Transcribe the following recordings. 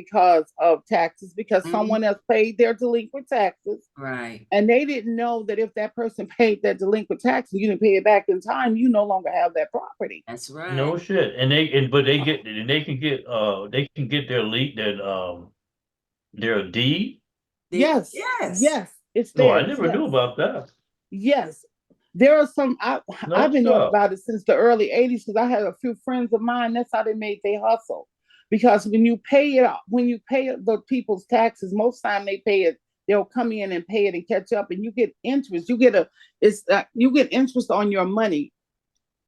because of taxes, because Mhm. someone else paid their delinquent taxes. Right. And they didn't know that if that person paid that delinquent tax and you didn't pay it back in time, you no longer have that property. That's No right. shit. But they can get their deed. Yes, Yes. yes, it's No, I theirs. never knew Yes, about that. yes. There are some. No I've been knowing stuff. about it since the early '80s because I had a few friends of mine. That's how they made their hustle. Because when you pay the people's taxes, most time they pay it. They'll come in and pay it and catch up, and you get interest. You get interest on your money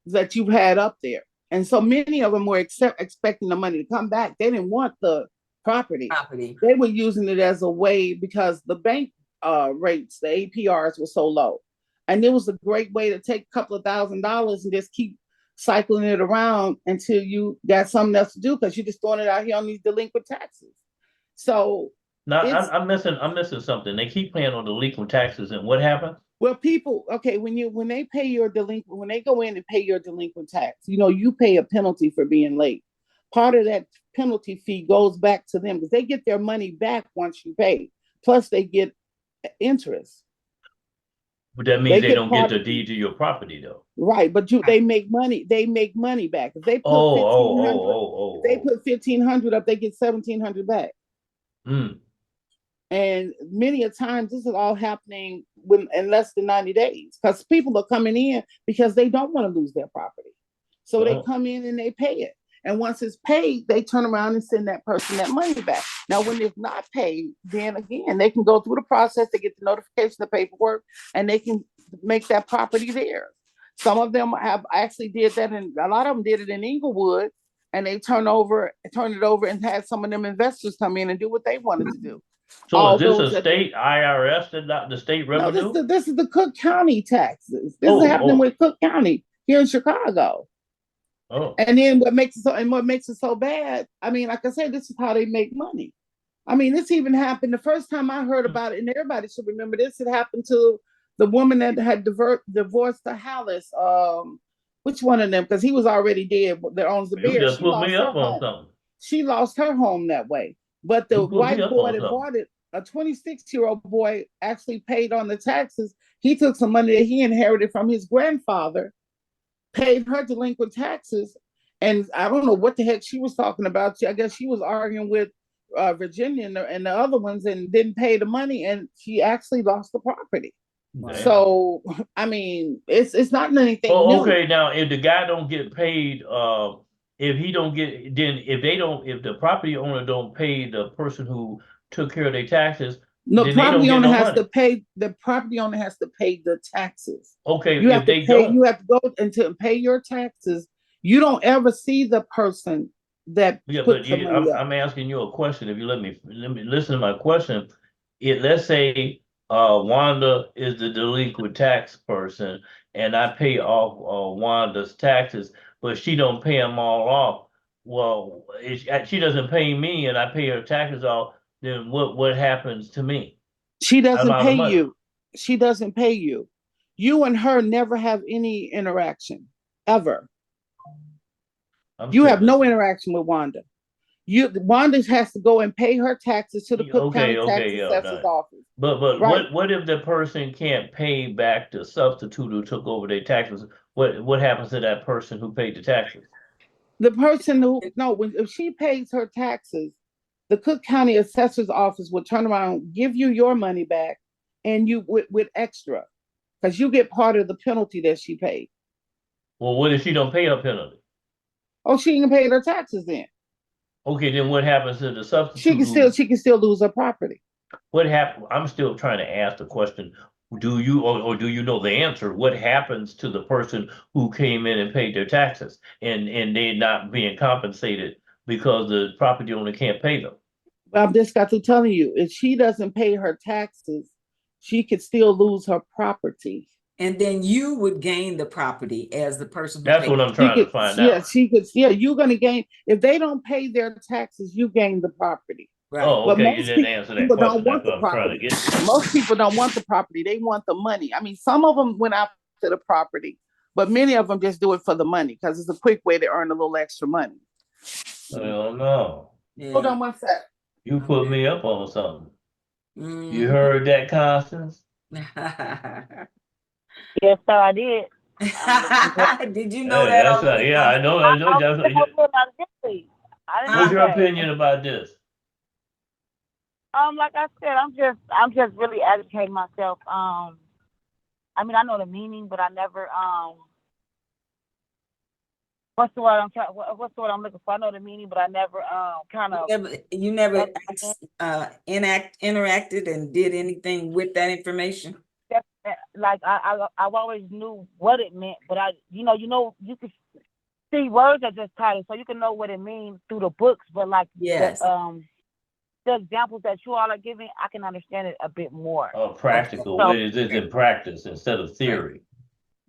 that you've had up there. And so many of them were expecting the money to come back. They didn't want the property. Property. They were using it as a way because the bank rates, the APRs were so low. And it was a great way to take a couple of $1,000s and just keep cycling it around until you got something else to do because you're just throwing it out here on these delinquent taxes. So Now it's I'm missing something. They keep paying on delinquent taxes, and what happens? well, people, okay, when they pay your delinquent, when they go in and pay your delinquent tax, you pay a penalty for being late. Part of that penalty fee goes back to them because they get their money back once you pay. Plus, they get interest. But that means They they get don't get part the of deed to your property though. right, but Right. they make money. They make money back. If they Oh, put oh, 1,500, oh, if they oh, put 1,500 up, they get 1,700 back. oh, oh. And many a times this is all happening in less than 90 days because people are coming in because they don't want to lose their property. So they Oh, come in and they pay it. And once it's paid, they turn around and send that person that money back. Now, when it's not paid, then again, they can go through the process, they get the notification, the paperwork, and they can make that property theirs. Some of them have actually did that, and a lot of them did it in Inglewood, and they turn it over, and had some of them investors come in and do what they wanted to do. so is All this those a that state IRS and not the state no, revenue? this is the Cook County taxes. This is Oh, happening oh, with Cook County here in Chicago. oh. And then what makes it so bad? I mean, like I said, this is how they make money. I mean, this even happened the first time I heard about it, and everybody should remember this. It happened to the woman that had divorced the Hallis. Which one of them? Because he was already dead. That owns the You bear. just She put me lost her up on home. something. She lost her home that way. But the You put me white up boy on that something. bought it, a 26-year-old boy, actually paid on the taxes. He took some money that he inherited from his grandfather, paid her delinquent taxes, and I don't know what the heck she was talking about. I guess she was arguing with Virginia and the other ones and didn't pay the money, and she actually lost the property. Wow. Damn. So I mean, it's not anything Oh, new. okay. Now, if the guy don't get paid, if he don't get, then if the property owner don't pay the person who took care of their taxes, No, then they don't get no money. the property owner has to pay the taxes. Okay, You have if to they pay, don't, you have to go and to pay your taxes. You don't ever see the person that yeah, but puts the money up. I'm asking you a question. If you let me listen to my question. Let's say Wanda is the delinquent tax person, and I pay off Wanda's taxes, but she don't pay them all off. Well, if she doesn't pay me, and I pay her taxes off. Then what happens to me? She I'm doesn't out of pay money. you. She doesn't pay you. You and her never have any interaction ever. I'm You still have no listening. interaction with Wanda. Wanda has to go and pay her taxes to the Yeah, Cook okay, County Tax okay, yeah, Assessor's no. office. But Right. what if the person can't pay back the substitute who took over their taxes? What happens to that person who paid the taxes? The person who no, if she pays her taxes, the Cook County Assessor's office will turn around, give you your money back, and you with extra, because you get part of the penalty that she paid. Well, what if she don't pay a penalty? Oh, she ain't paid her taxes then. Okay, then what happens to the She substitute can still who she can still lose her property. what happened? I'm still trying to ask the question. Do you or do you know the answer? What happens to the person who came in and paid their taxes and they're not being compensated because the property owner can't pay them? I've just got to telling you, if she doesn't pay her taxes, she could still lose her property. And then you would gain the property as the person who That's paid. what I'm trying to find out. You're gonna gain if they don't pay their taxes, you gain the property. Right. Oh, But okay, you didn't answer that people don't question. want That's the what I'm trying to property. get to. Most people don't want the property. They want the money. I mean, some of them went after the property, but many of them just do it for the money because it's a quick way to earn a little extra money. Well, no. Hold Yeah. on one sec. You put me up on something. You Mhm. heard that, Constance? Yes, sir, I did. Did you know Hey, that that's already, right. Yeah, I Constance? know. I I know. was That's just what, hoping about this week. I didn't what's know your that. opinion about this? Like I said, I'm just really educating myself. I mean, I know the meaning, but I never what's the word I'm trying? What's the word I'm looking for? I know the meaning, but I never kind of You never understand interacted and did anything with that information? like I've always knew what it meant, but you can see words are just titles, so you can know what it means through the books. But like Yes. the examples that you all are giving, I can understand it a bit more. Okay. Practical. So It is in practice instead of theory.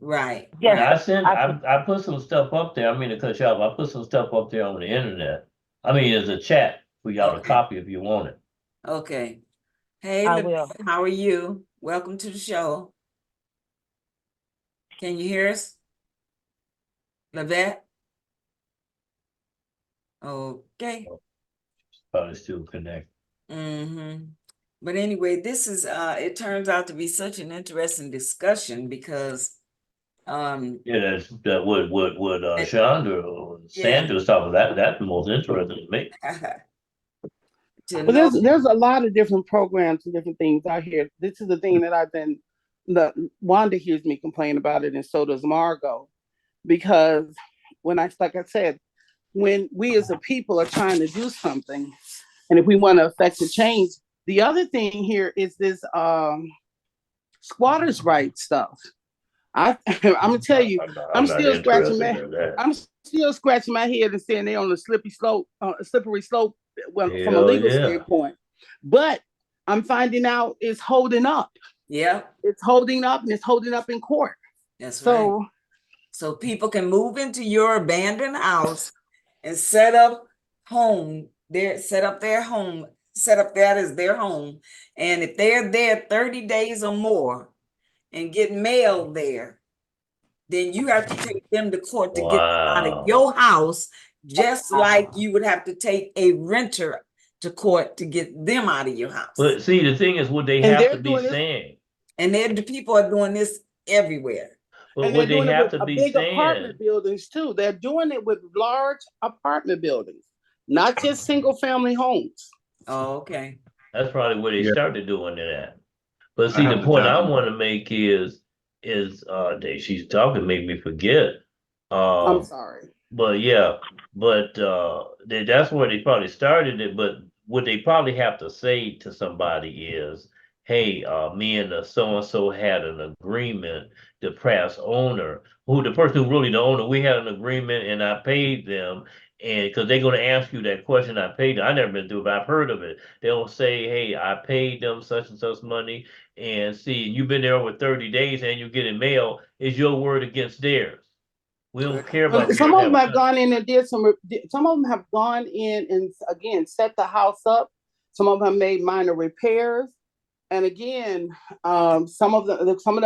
Right. yes, Now, I can. I put some stuff up there. I mean to cut you off. I put some stuff up there on the internet. I mean, as a chat for y'all to Okay. copy if you want it. Okay. Hey, I Levette, will. how are you? Welcome to the show. Can you hear us, Levette? Okay. Probably still connect. Mm-hmm. But anyway, this is it turns out to be such an interesting discussion because Yeah, that what it- Chandra or yeah. Sandra was talking about. That's the most interesting to me. To But know. there's a lot of different programs and different things out here. This is the thing that the Wanda hears me complain about it, and so does Margot, because like I said, when we as a people are trying to do something, and if we want to affect the change, the other thing here is this squatters' rights stuff. I'm gonna tell you, I'm I'm not still scratching interested my in that. I'm still scratching my head and saying they're on a slippery slope from a Hell legal yeah. standpoint. But I'm finding out it's holding up. Yeah, It's holding up and it's holding up in court. that's right. So So people can move into your abandoned house and set up set up that as their home. And if they're there 30 days or more and get mail there, then you have to take them to court to get them out of Wow. your house, just like you would have to take a renter to court to get them out of your house. But see, the thing is, what they and have they're to be doing this saying, And then the people are doing this everywhere. but and they're what they doing it have with to a be big saying, apartment buildings too. They're doing it with large apartment buildings, not just single family homes. Oh, okay. that's probably where they Yeah, started doing it at. But I see, the have to point I jump in. want to make is she's talking, make me forget. I'm Um, sorry. but yeah, but that's where they probably started it. But what they probably have to say to somebody is, hey, me and the so and so had an agreement, the past owner, who the person who really the owner, we had an agreement and I paid them. And because they're going to ask you that question, I paid them. I never been through it, but I've heard of it. They'll say, hey, I paid them such and such money. And see, you've been there over 30 days and you're getting mail. Is your word against theirs? We don't care about if Some you of have them a have contract. gone in and did some. Some of them have gone in and again set the house up. Some of them have made minor repairs, and again, some of the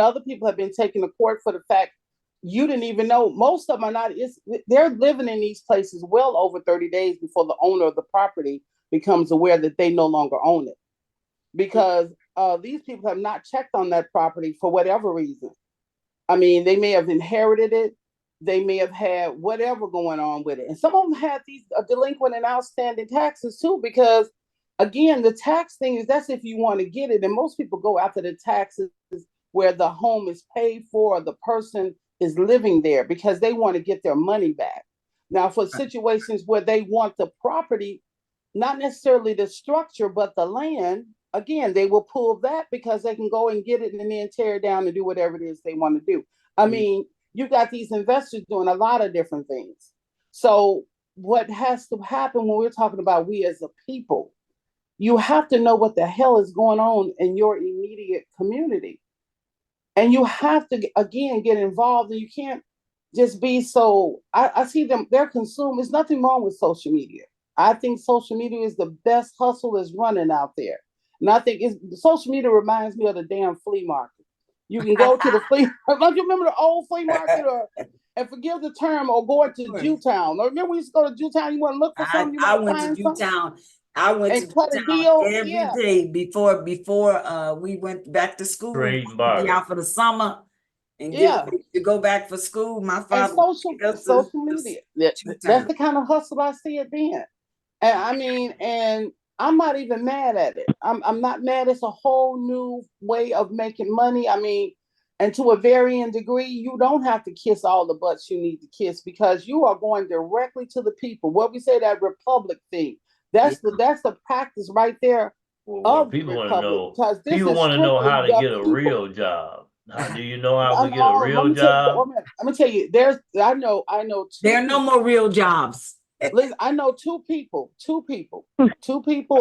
other people have been taken to court for the fact you didn't even know. Most of them are not. They're living in these places well over 30 days before the owner of the property becomes aware that they no longer own it, because these people have not checked on that property for whatever reason. I mean, they may have inherited it. They may have had whatever going on with it. And some of them had these delinquent and outstanding taxes too, because again, the tax thing is that's if you want to get it. And most people go after the taxes where the home is paid for, or the person is living there because they want to get their money back. Now, for situations where they want the property, not necessarily the structure, but the land, again, they will pull that because they can go and get it and then tear it down and do whatever it is they want to do. I mean, you got these investors doing a lot of different things. So, what has to happen when we're talking about we as a people, you have to know what the hell is going on in your immediate community. And you have to, again, get involved, and you can't just be so. I see them, they're consumed. There's nothing wrong with social media. I think social media is the best hustle that's running out there. And I think social media reminds me of the damn flea market. You can go to the flea, like you remember the old flea market, or and forgive the term, or go to Jewtown. Or remember we used to go to Jewtown, you want to look for something, you I want to went to find something. Jewtown. I went and to cut a town deal. every Yeah, day before we went back to school. Trade and We'd be barter. out for the summer and get yeah. ready to go back for school. My And father would take us to social media. two That's towns. the kind of hustle I see it being. And I mean, and I'm not even mad at it. I'm not mad. It's a whole new way of making money. I mean, and to a varying degree, you don't have to kiss all the butts you need to kiss because you are going directly to the people. What we say, that republic thing. Yeah. That's the practice right there Well, of the people want to republic, know, because this people is want to know strictly how to the get a people. real job. How do you know how I'm, to get a oh, let real me tell you. job? Let me tell you. There's I know There are no more real jobs. listen, I know two people,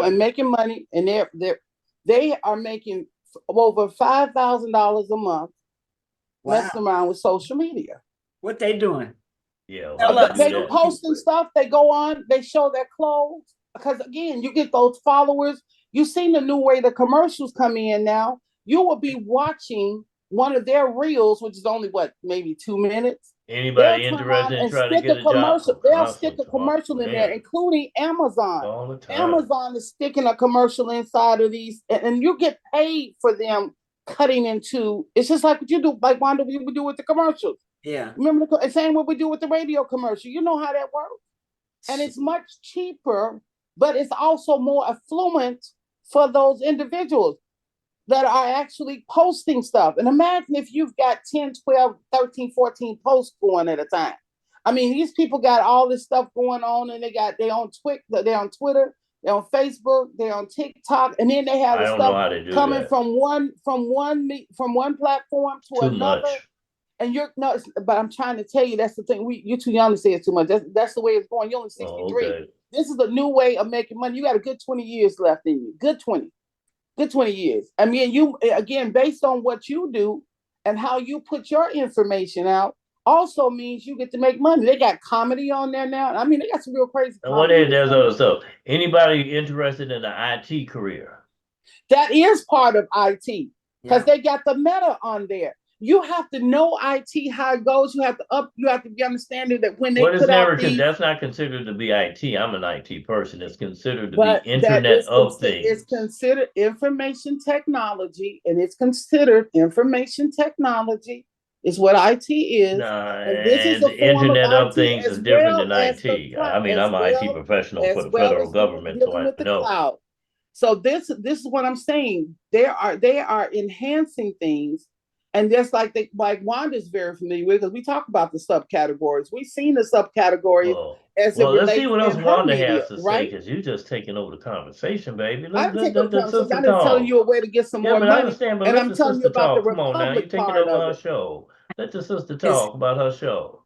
and making money, and they are making over $5,000 a month Wow. messing around with social media. What they doing? Yeah, Tell well, us. do They that. posting stuff. They go on. They show their clothes because again, you get those followers. You've seen the new way the commercials come in now. You will be watching one of their reels, which is only what, maybe 2 minutes. They'll Anybody turn around interested in and trying to stick get a a job? commercial. I'm They'll stick constantly a commercial in there, man, including Amazon. all the time. Amazon is sticking a commercial inside of these, and you get paid for them cutting into. It's just like what you do, like Wanda, we would do with the commercials. Yeah. Remember the same what we do with the radio commercial. You know how that works, and it's much cheaper, but it's also more affluent for those individuals that are actually posting stuff. And imagine if you've got 10, 12, 13, 14 posts going at a time. I mean, these people got all this stuff going on, and they're on Twitter, they're on Twitter, they're on Facebook, they're on TikTok, and then they have I the don't know stuff how to do coming that. from one platform to Too another. much. And you're no, but I'm trying to tell you that's the thing. You're too young to say it too much. That's the way it's going. You're only 63. Oh, okay. This is a new way of making money. You got a good 20 years left in you. Good 20 years. I mean, you again, based on what you do and how you put your information out, also means you get to make money. They got comedy on there now. I mean, they got some real crazy And what comedy. is there's other stuff? Anybody interested in an IT career? That is part of IT because Yeah. they got the meta on there. You have to know IT how it goes. You have to be understanding that when they What is put out never these, that's not considered to be IT. I'm an IT person. It's considered to be but that Internet of it's Things. considered information technology, and it's considered information technology is what IT is. Nah, And this is and a the form of Internet of IT Things as is different well than as IT. I mean, I'm an IT professional for the federal government, so dealing I with the know. cloud. So this is what I'm saying. They are enhancing things, and just like Wanda's very familiar with, because we talk about the subcategories. We've seen the subcategories as it Well, let's see relates what else in her Wanda media, has to say, right? because you're just taking over the conversation, baby. I Let, didn't let, take up let the conversation. sister I'm just telling talk. you a way to get some Yeah, more but I money, understand, but and let I'm the telling you sister about the talk. Come on now, you're republic taking part over of her it. show. Let the sister talk about her show.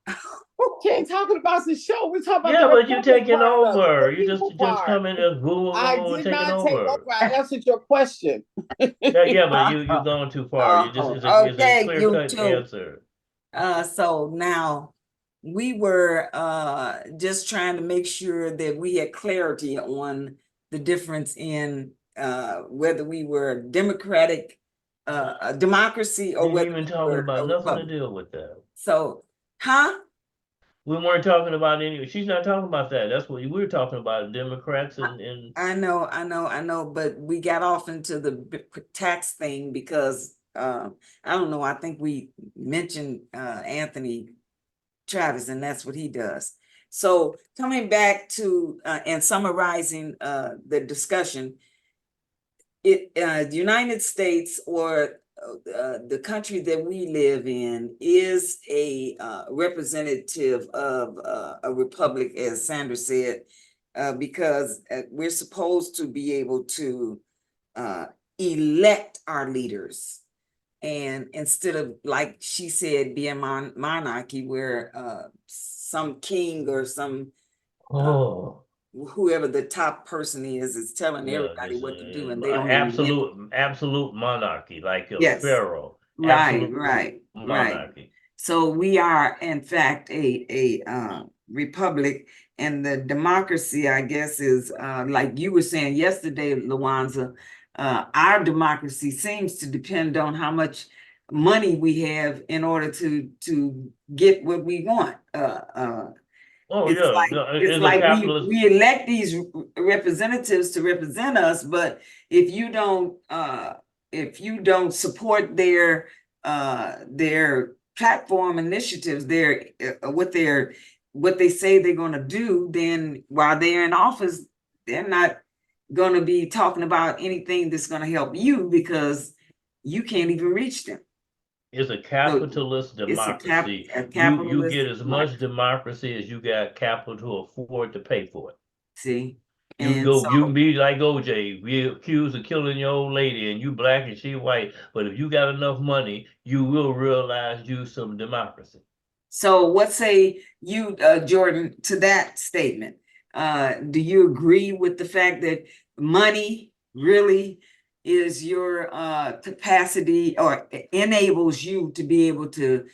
She ain't talking about the show. We're talking about Yeah, the but you republic taking part of it, the over. You people just part. come in and I and did taking not take over. over. I answered your question. Yeah, but you're going too far. You just it's a Okay, clear you cut too. answer. So now we were just trying to make sure that we had clarity on the difference in whether we were democratic, a democracy, or Didn't whether even we talking were about a nothing to republic. deal with that. So, huh? We weren't talking about any. She's not talking about that. That's what we were talking about. Democrats and I know, but we got off into the tax thing because I don't know. I think we mentioned Anthony Travis, and that's what he does. So coming back to and summarizing the discussion, the United States, or the country that we live in, is a representative of a republic, as Sandra said, because we're supposed to be able to elect our leaders. And instead of, like she said, being monarchy, where some king or some whoever the top person is telling everybody just what to do, and they don't even absolute monarchy, like a Yes. pharaoh. Right, Absolute right. monarchy. So we are, in fact, a republic, and the democracy, I guess, is like you were saying yesterday, Lawanza. Our democracy seems to depend on how much money we have in order to get what we want. Oh, It's yeah, like, no, it's it's a like capitalist. we elect these representatives to represent us, but if you don't support their platform initiatives, what they say they're gonna do, then while they're in office, they're not gonna be talking about anything that's gonna help you because you can't even reach them. It's a capitalist It's democracy. a You get capitalist as much democracy. democracy as you got capital to afford to pay for it. See, You and go, you so, can be like OJ, be accused of killing your old lady, and you black and she white. But if you got enough money, you will realize you some democracy. so what say you, Jordan, to that statement? Do you agree with the fact that money really is your capacity, or enables you to be able to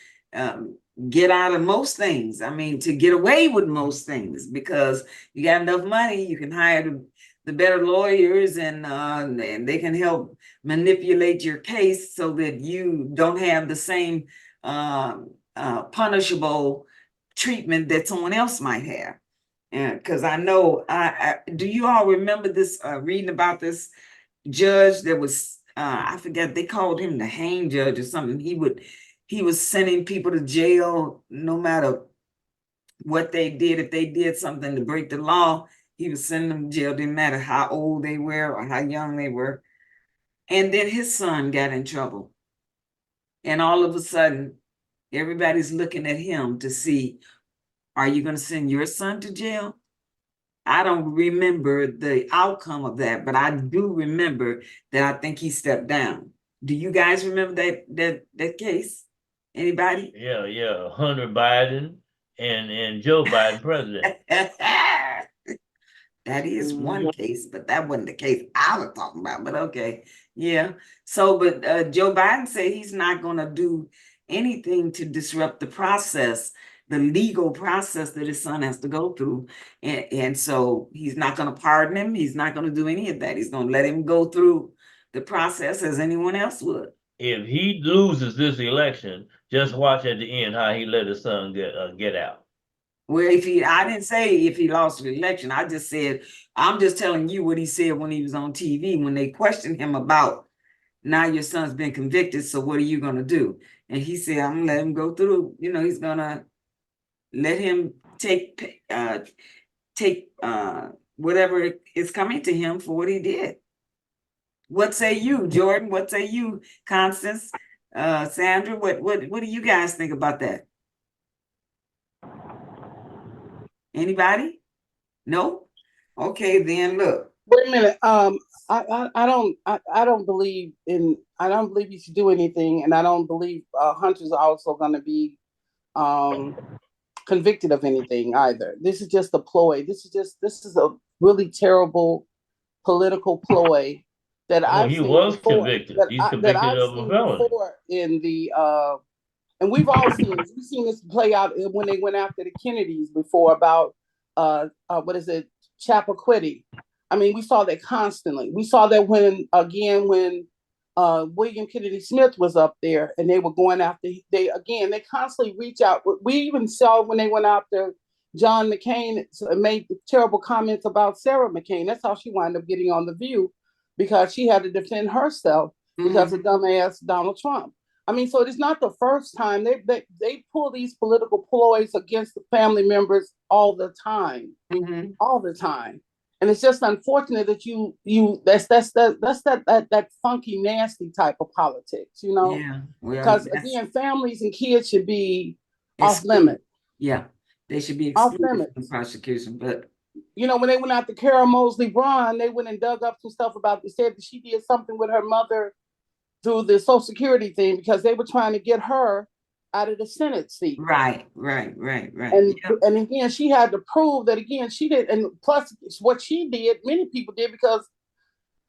get out of most things? I mean, to get away with most things, because you got enough money, you can hire the better lawyers, and they can help manipulate your case so that you don't have the same punishable treatment that someone else might have. And because I know, do you all remember this, reading about this judge that was, I forget, they called him the hang judge or something. He was sending people to jail no matter what they did. If they did something to break the law, he was sending them to jail, didn't matter how old they were or how young they were. And then his son got in trouble. And all of a sudden, everybody's looking at him to see, are you going to send your son to jail? I don't remember the outcome of that, but I do remember that I think he stepped down. Do you guys remember that case? Anybody? Yeah, Hunter Biden and Joe Biden president. That is one case, but that wasn't the case I was talking about, but okay. Yeah. So, but Joe Biden said he's not going to do anything to disrupt the process, the legal process that his son has to go through. And so he's not going to pardon him. He's not going to do any of that. He's going to let him go through the process as anyone else would. If he loses this election, just watch at the end how he let his son get out. Well, I didn't say if he lost the election. I just said, I'm just telling you what he said when he was on TV, when they questioned him about, now your son's been convicted, so what are you going to do? And he said, I'm going to let him go through. He's going to let him take whatever is coming to him for what he did. What say you, Jordan? What say you, Constance? Sandra, what do you guys think about that? Anybody? No? Okay, then look. Wait a minute. I don't believe he should do anything, and I don't believe Hunter's also going to be convicted of anything either. This is just a ploy. This is a really terrible political ploy that I've He seen was before. convicted. He's convicted of a felony. In the and we've all seen this. We've seen this play out when they went after the Kennedys before about what is it, Chappaquiddy. I mean, we saw that constantly. We saw that when William Kennedy Smith was up there and they were going after, they constantly reach out. We even saw when they went after John McCain, made terrible comments about Sarah McCain. That's how she wound up getting on The View, because she had to defend herself because of dumbass Donald Trump. I mean, so it's not the first time they pull these political ploys against the family members all the time, all the time. And it's just unfortunate that that's that funky, nasty type of politics, Yeah. Well, because again, families and kids should be off limit. Yeah, they should be off excluded limit from prosecution. But when they went after Carol Mosley Braun, they went and dug up some stuff about. They said that she did something with her mother through the Social Security thing because they were trying to get her out of the Senate seat. Right. And again, she had to prove that again she did, and plus what she did, many people did, because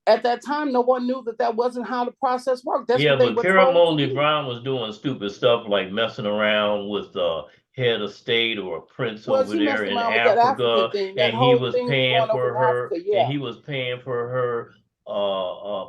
at that time no one knew that wasn't how the process worked. That's what they but were Carol told Mosley Brown was doing stupid stuff like messing around with head of state or a prince over there in Africa, and he was paying for her, and he was paying for her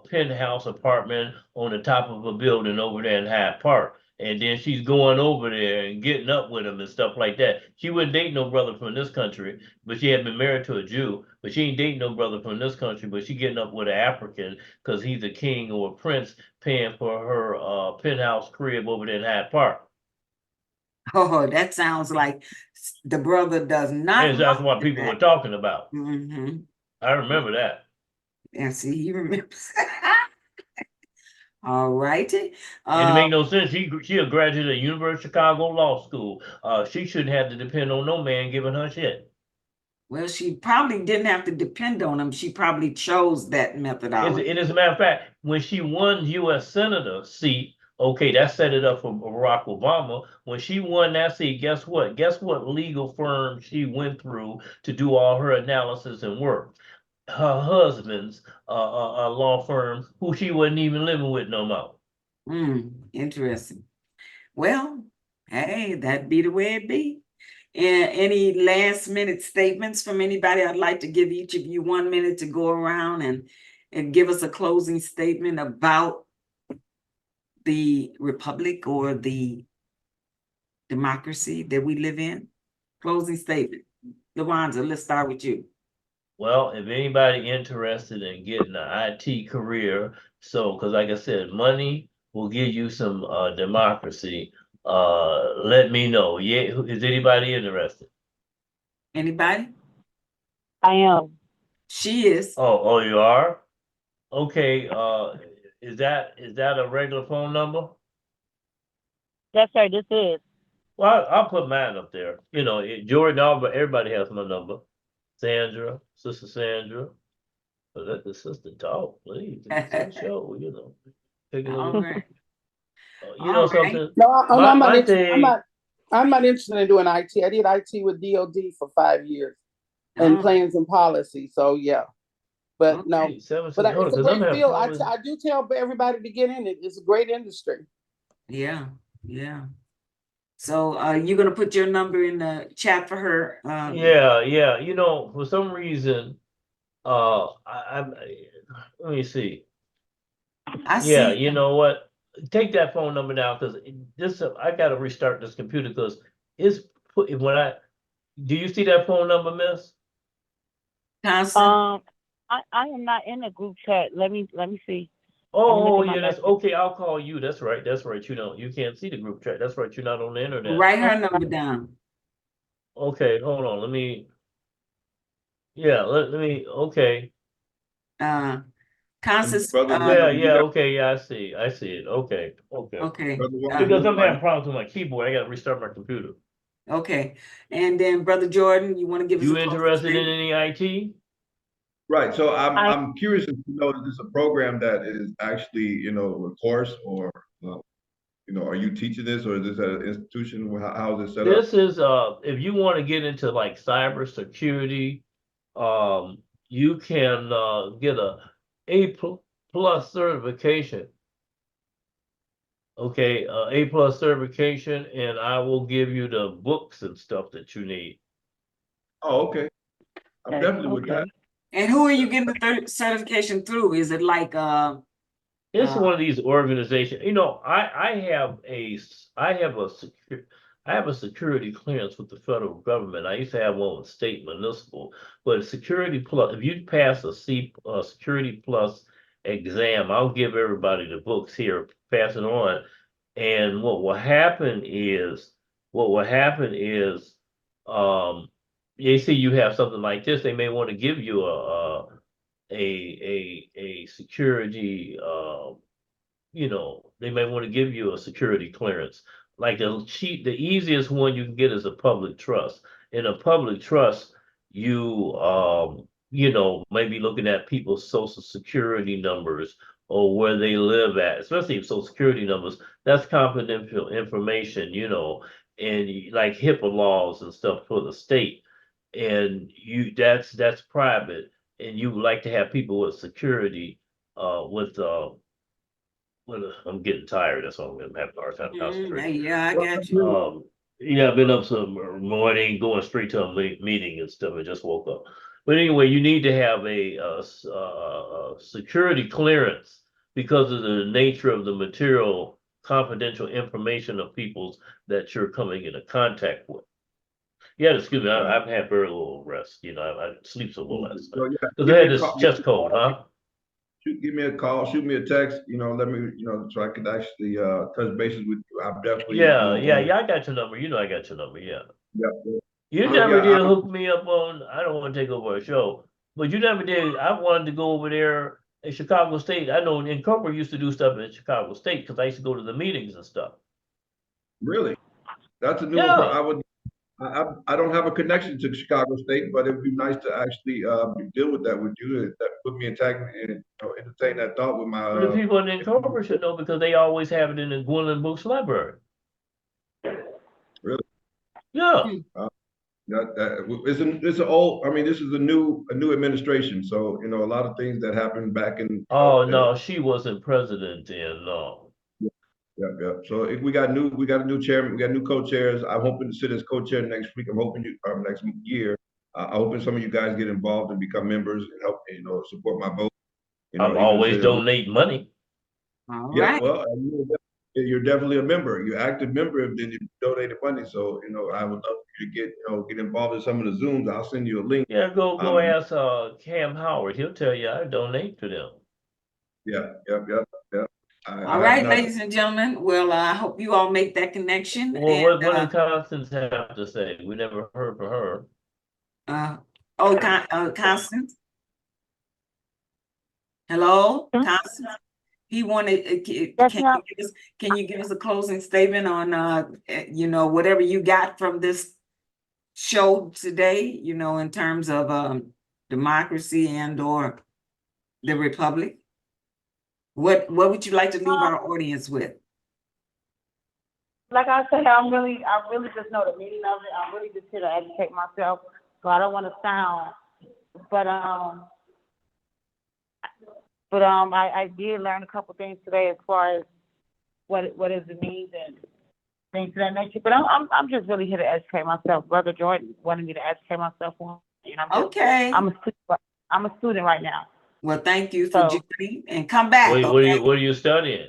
penthouse apartment on the top of a building over there in Hyde Park. And then she's going over there and getting up with him and stuff like that. She wouldn't date no brother from this country, but she had been married to a Jew, but she ain't dating no brother from this country, but she getting up with an African because he's a king or a prince paying for her penthouse crib over there in Hyde Park. Oh, that sounds like the brother does not. And that's what people were talking about. Mm-hmm. I remember that. And see, he remembers. All righty. And it make no sense. She a graduate of University of Chicago Law School. She shouldn't have to depend on no man giving her shit. Well, she probably didn't have to depend on him. She probably chose that methodology. And as a matter of fact, when she won U.S. Senator seat, okay, that set it up for Barack Obama. When she won that seat, guess what? Guess what legal firm she went through to do all her analysis and work? Her husband's law firm, who she wasn't even living with no more. Interesting. Well, hey, that'd be the way it be. And any last minute statements from anybody? I'd like to give each of you 1 minute to go around and give us a closing statement about the republic or the democracy that we live in. Closing statement. LaWanda, let's start with you. Well, if anybody interested in getting an IT career, because like I said, money will give you some democracy. Let me know. Yeah, is anybody interested? Anybody? I am. She is. Oh, you are? Okay, is that a regular phone number? Yes, sir. This is. Well, I'll put mine up there. You know, Jordan, everybody has my number. Sandra, Sister Sandra. But let the sister talk, please. It's a show, you know. Take it All over. right. You know something? No, I'm My not thing, I'm not interested in doing IT. I did IT with DOD for 5 years and plans and policy. So yeah, but no, but it's a great field. I do tell everybody to get in it. It's a great industry. Yeah, yeah. So you're gonna put your number in the chat for her. Yeah. You know, for some reason, let me see. I see. You know what? Take that phone number down because this I got to restart this computer because it's put when I. Do you see that phone number, Miss? Constant. I am not in the group chat. Let me see. Oh yeah, that's okay. I'll call you. That's right. You can't see the group chat. That's right. You're not on the internet. Write her number down. Okay, hold on. Let me. Yeah, let me. Okay. Constance. Okay. Yeah, I see it. Okay. Okay. Because I'm having problems with my keyboard. I got to restart my computer. Okay. And then Brother Jordan, you want to give us You interested in any IT? Right. So I'm curious to know, is this a program that is actually, you know, a course or, you know, are you teaching this or is this at an institution? How is it set up? This is if you want to get into like cybersecurity, you can get A+ certification. Okay, A+ certification, and I will give you the books and stuff that you need. Oh, okay. I'm definitely with that. And who are you getting the certification through? Is it like It's one of these organizations. You know, I have a security clearance with the federal government. I used to have one with state municipal, but Security Plus, if you pass a Security Plus exam, I'll give everybody the books here, pass it on. And what will happen is, they see you have something like this, they may want to give you a security, you know, they may want to give you a security clearance. Like the easiest one you can get is a public trust. In a public trust, you know, maybe looking at people's social security numbers or where they live at, especially social security numbers, that's confidential information, you know, and like HIPAA laws and stuff for the state. And that's private, and you would like to have people with security, I'm getting tired, that's why I'm gonna have a hard time concentrating. yeah, I got you. Yeah, I've been up some morning, going straight to a meeting and stuff, I just woke up. But anyway, you need to have a security clearance because of the nature of the material confidential information of people's that you're coming into contact with. Yeah, excuse me, I've had very little rest, you know, I sleep so little last So, night. yeah, Cause give I me had a this call. chest cold, huh? Give me a call, shoot me a text, you know, let me, you know, so I could actually touch bases with you. I'm definitely, Yeah, you know, yeah, I got your number, you know I got your number, yeah. yeah. You So, never yeah, did hook me up on, I don't wanna take over a show, but you never did, I wanted to go over there in Chicago State. I know Incorporate used to do stuff in Chicago State, cause I used to go to the meetings and stuff. really, that's a new one. Yeah. I don't have a connection to Chicago State, but it would be nice to actually deal with that with you. That put me in tag and, you know, entertain that thought with my. But the people in the Incorporate should know because they always have it in the Gwendolyn Books Library. Really? Yeah. It's an old. I mean, this is a new administration, so you know a lot of things that happened back in. Oh no, she wasn't president then. No. Yeah. So we got a new chairman, we got new co-chairs. I'm hoping to sit as co-chair next week. I'm hoping next year. I'm hoping some of you guys get involved and become members and help, you know, support my vote. You know, I'm even always sit- donating money. All Yeah, right. well, you're definitely a member. You're active member, and then you donated money. So you know, I would love for you to get involved in some of the Zooms. I'll send you a link. Yeah, go ask Cam Howard. He'll tell you I donate to them. Yeah. All right, ladies and gentlemen. Well, I hope you all make that connection. Well, what did Constance have to say? We never heard from her. Constance. Hello, Hmm? Constance. He wanted. Yes, ma'am. Can you give us a closing statement on you know, whatever you got from this show today? You know, in terms of democracy and or the republic. What would you like to leave our audience with? Like I said, I really just know the meaning of it. I'm really just here to educate myself, so I don't want to sound. But I did learn a couple things today as far as what it means and things of that nature. But I'm just really here to educate myself. Brother Jordan wanted me to educate myself on. And Okay. I'm a student right now. Well, thank you for joining and come back. What are you studying?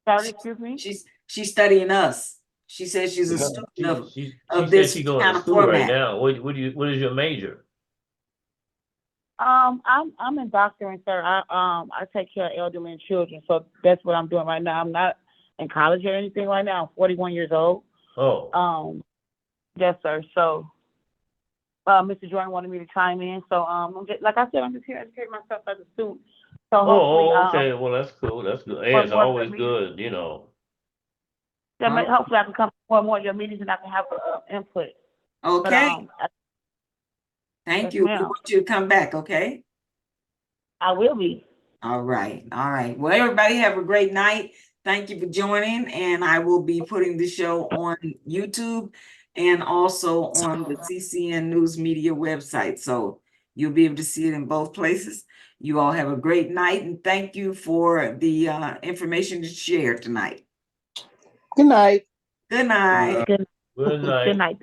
Sorry, excuse me? She's studying us. She says she's a student of this she's going kind to of school format. right now. What is your major? I'm in doctoring, sir. I take care of elderly and children, so that's what I'm doing right now. I'm not in college or anything right now. I'm 41 years old. Oh. Yes, sir. So Mr. Jordan wanted me to chime in. So like I said, I'm just here to educate myself as a student. So hopefully, okay. Well, that's cool. That's good. Hey, it's always good, you know. Yeah, hopefully I can come to more and more of your meetings and I can have input. Okay. But, thank you. We want you to come back, okay? I will be. All right. Well, everybody have a great night. Thank you for joining. And I will be putting the show on YouTube and also on the CCN News Media website. So you'll be able to see it in both places. You all have a great night. And thank you for the information to share tonight. Good night. Good night. Good night. Good night.